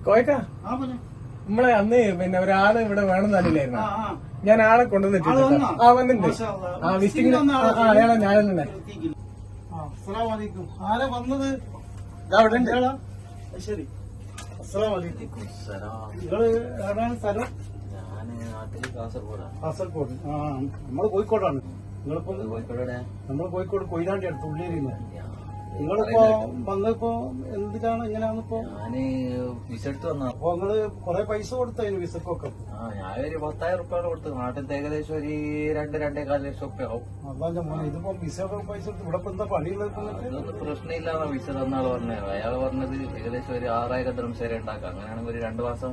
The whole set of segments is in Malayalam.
കോയക്ക നമ്മളെ അന്ന് പിന്നെ ഒരാള് ഇവിടെ വേണമെന്നല്ലായിരുന്നു. ഞാൻ ആളെ കൊണ്ടുവന്നിട്ടുണ്ട്. വന്നിട്ടുണ്ട്. വിസിറ്റിംഗ് അയാളെ ഞാൻ തന്നെ. ആരാ വന്നത്? ശരി. നിങ്ങള് എവിടെയാണ് സ്ഥലം? കാസർഗോഡ്. നമ്മള് കോഴിക്കോടാണ്. നിങ്ങളിപ്പോ നമ്മള് കോഴിക്കോട് കൊയിലാണ്ടി അടുത്ത് ഉള്ളിയേരിന്ന്. നിങ്ങളിപ്പോ വന്നിപ്പോ എന്തിനാണ് എങ്ങനെയാണിപ്പോ? ഞാന് വിസ എടുത്ത് വന്ന. അപ്പൊ നിങ്ങള് കൊറേ പൈസ കൊടുത്തതിന് വിസക്കൊക്കെ? ഞാനൊരു 10,000 റുപ്യ കൊടുത്തു. നാട്ടിൽ ഏകദേശം ഒരു 2-2.25 ലക്ഷം റുപ്യ ആവും. അതാ മോനെ, ഇതിപ്പോ വിസയൊക്കെ പൈസ കൊടുത്ത് ഇവിടെ ഇപ്പൊ എന്താ പണിയുള്ളത്? അതൊന്നും പ്രശ്നമില്ലാന്ന വിസ തന്നാള് പറഞ്ഞത്. അയാള് പറഞ്ഞത് ഏകദേശം ഒരു 6,000 ദിർഹംസ് വരെ ഉണ്ടാക്കാം. അങ്ങനെയാണെങ്കിൽ ഒരു 2 മാസം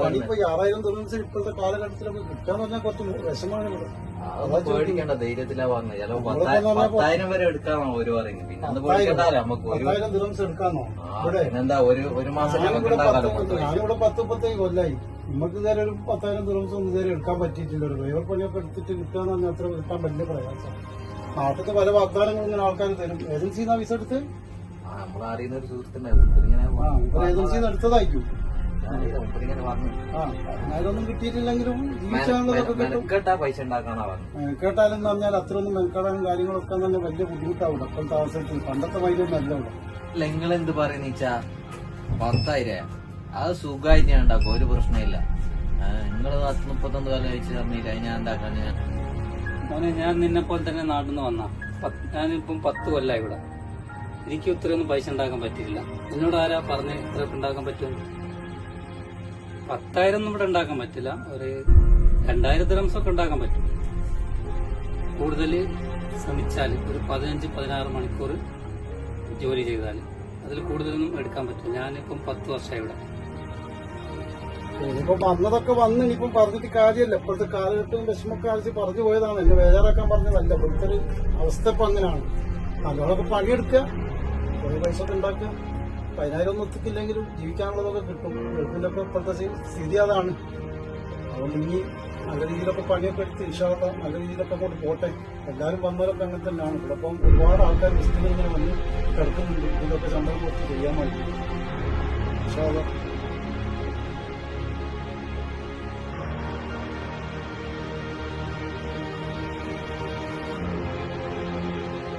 പണി. ഇപ്പൊ 6,000 ദിർഹംസ് ഇപ്പോഴത്തെ കാലഘട്ടത്തിലൊക്കെ കിട്ടാന്ന് പറഞ്ഞാൽ കുറച്ച് വിഷമാണ് ഇവിടെ. പേടിക്കേണ്ട ധൈര്യത്തിലാ പറഞ്ഞത്. ചിലപ്പോ 10,000 വരെ എടുക്കാന്നോ ഒരു പറയുന്നത്. പിന്നെ അത് പേടിക്കണ്ടല്ലോ നമുക്ക്. 10,000 ദിർഹംസ് എടുക്കാന്നോ? പിന്നെന്താ ഒരു മാസം നമുക്ക് ഞാനിവിടെ 10-15 കൊല്ലായി. നമുക്ക് ഇതുവരെ ഒരു 10,000 ദിർഹംസ് ഒന്നും ഇതുവരെ എടുക്കാൻ പറ്റിയിട്ടില്ല. ഒരു ഡ്രൈവർ പണിയൊക്കെ എടുത്തിട്ട് കിട്ടാന്ന് പറഞ്ഞാൽ അത്ര കിട്ടാൻ വലിയ പ്രയാസമാണ്. നാട്ടിലത്തെ പല വാഗ്ദാനങ്ങളും ഇങ്ങനെ ആൾക്കാർ തരും. ഏജൻസിന്നാ വിസ എടുത്ത്? നമ്മളറിയുന്ന ഒരു സുഹൃത്തിന്റെ ഏജൻസിന്ന് എടുത്തതായിരിക്കും. ഇങ്ങനെ പറഞ്ഞു. ഞാനൊന്നും കിട്ടിയിട്ടില്ലെങ്കിലും ജീവിച്ചാലുള്ളതൊക്കെ കിട്ടും. പൈസ ഉണ്ടാക്കാനാ പറഞ്ഞു. മെനക്കേട്ടാലെന്ന് പറഞ്ഞാൽ അത്രയൊന്നും മെനക്കെടാനും കാര്യങ്ങളൊക്കെ തന്നെ വലിയ ബുദ്ധിമുട്ടാവും ഇപ്പോഴത്തെ അവസരത്തിൽ. പണ്ടത്തെ വൈദ്യൊന്നും അല്ല ഇവിടെ. നിങ്ങൾ എന്ത് പറയുന്നീച്ചാ 10,000 അത് സുഖമായിട്ട് ഞാൻ ഉണ്ടാക്കും. ഒരു പ്രശ്നമില്ല. നിങ്ങള് 31 കാലം കഴിച്ച് തന്നില്ല. ഞാൻ ഉണ്ടാക്കാൻ ഞാൻ നിന്നെ പോലെ തന്നെ നാട്ടിൽ നിന്ന് വന്ന. ഞാനിപ്പം 10 കൊല്ലമായി ഇവിടെ. എനിക്ക് ഇത്രയൊന്നും പൈസ ഉണ്ടാക്കാൻ പറ്റിയില്ല. എന്നോട് ആരാ പറഞ്ഞ് ഇത്രയൊക്കെ ഉണ്ടാക്കാൻ പറ്റും? 10,000 ഒന്നും ഇവിടെ ഉണ്ടാക്കാൻ പറ്റില്ല. ഒരു 2,000 ദിർഹംസൊക്കെ ഉണ്ടാക്കാൻ പറ്റും. കൂടുതൽ ശ്രമിച്ചാൽ ഒരു 15-16 മണിക്കൂർ ജോലി ചെയ്താൽ അതിൽ കൂടുതലൊന്നും എടുക്കാൻ പറ്റും. ഞാനിപ്പം 10 വർഷമായി ഇവിടെ. ഇനിയിപ്പോ വന്നതൊക്കെ വന്ന് ഇനിയിപ്പം പറഞ്ഞിട്ട് കാര്യമല്ല. ഇപ്പോഴത്തെ കാലഘട്ടവും വിഷമൊക്കെ ആഴ്ച പറഞ്ഞു പോയതാണ്. എന്നെ ബേജാറാക്കാൻ പറഞ്ഞതല്ല. ഇപ്പോഴത്തെ ഒരു അവസ്ഥ ഇപ്പൊ അങ്ങനെയാണ്. നല്ലോണമൊക്കെ പണിയെടുക്കുക, കുറേ പൈസ ഒക്കെ ഉണ്ടാക്കുക. 10,000 ഒന്നും എത്തിക്കില്ലെങ്കിലും ജീവിക്കാനുള്ളതൊക്കെ കിട്ടും. ഗൾഫിന്റെ ഒക്കെ ഇപ്പോഴത്തെ സ്ഥിതി അതാണ്. അതുകൊണ്ട് ഇനി നല്ല രീതിയിലൊക്കെ പണിയൊക്കെ എടുത്ത് ഇൻഷാല്ലാ നല്ല രീതിയിലൊക്കെ അങ്ങോട്ട് പോട്ടെ. എല്ലാവരും വന്നവരൊക്കെ അങ്ങനെ തന്നെയാണ്. ഇവിടെ ഇപ്പം ഒരുപാട് ആൾക്കാർ വിസിറ്റിംഗ് ഇങ്ങനെ വന്ന് കിടക്കുന്നുണ്ട്. ഇതിലൊക്കെ ശമ്പളം കൊടുത്ത് ചെയ്യാൻ വേണ്ടി. ഇൻഷാല്ലാ